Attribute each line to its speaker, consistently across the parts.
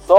Speaker 1: So,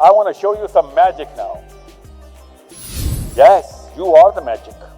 Speaker 1: I want to show you some magic now. Yes, you are the magic.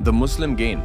Speaker 2: The Muslim Gain،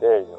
Speaker 1: There you go.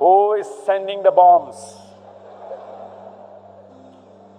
Speaker 1: Who is sending the bombs?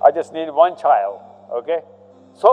Speaker 1: I just need one child. Okay? So,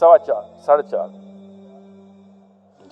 Speaker 1: 4:15، 4:30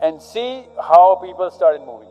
Speaker 1: and see how people started moving.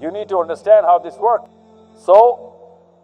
Speaker 1: You need to understand how this works. So,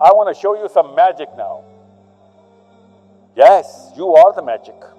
Speaker 1: I want to show you some magic now. Yes, you are the magic.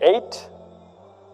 Speaker 1: 8,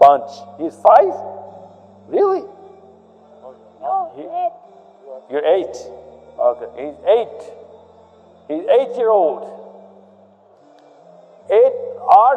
Speaker 1: 5. He is 5? Really? You're 8. Okay, he's 8. He's 8-year-old. 8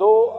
Speaker 1: 2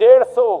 Speaker 1: 150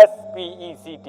Speaker 1: SPECT.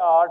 Speaker 1: 8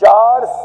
Speaker 1: 4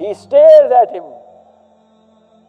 Speaker 1: He stares at him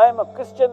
Speaker 1: I am a Christian.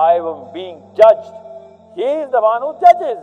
Speaker 1: I am being judged. He is the one who judges.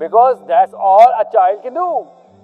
Speaker 1: because that's all a child can do.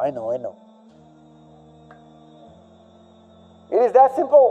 Speaker 1: I know. It is that simple.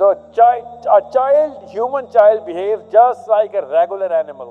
Speaker 1: So a child, human child behaves just like a regular animal.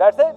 Speaker 1: That's it.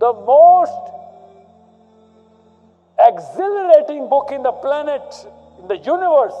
Speaker 1: The most exhilarating book in the planet, in the universe,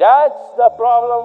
Speaker 1: That's the problem.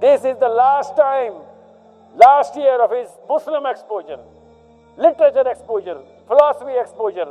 Speaker 1: This is the last time, last year of his Muslim exposure, literature exposure, philosophy exposure.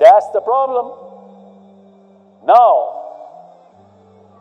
Speaker 1: That's the problem. Now,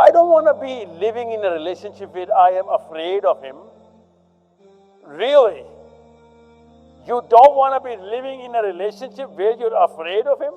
Speaker 1: I don't want to be living in a relationship where I am afraid of him. Really? You don't want to be living in a relationship where you're afraid of him?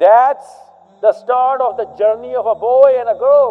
Speaker 1: That's the start of the journey of a boy and a girl.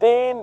Speaker 1: 3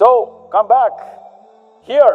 Speaker 1: So come back here.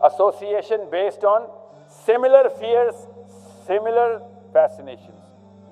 Speaker 1: association based on similar fears, similar fascinations.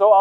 Speaker 1: So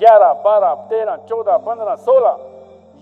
Speaker 1: 11 12 13 14 15 16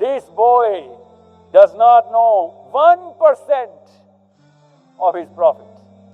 Speaker 1: this boy does not know 1% of his prophet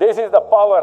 Speaker 1: This is the power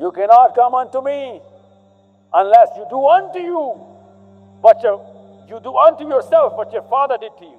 Speaker 1: You cannot come unto me unless you do unto you what you do unto yourself what your father did to you.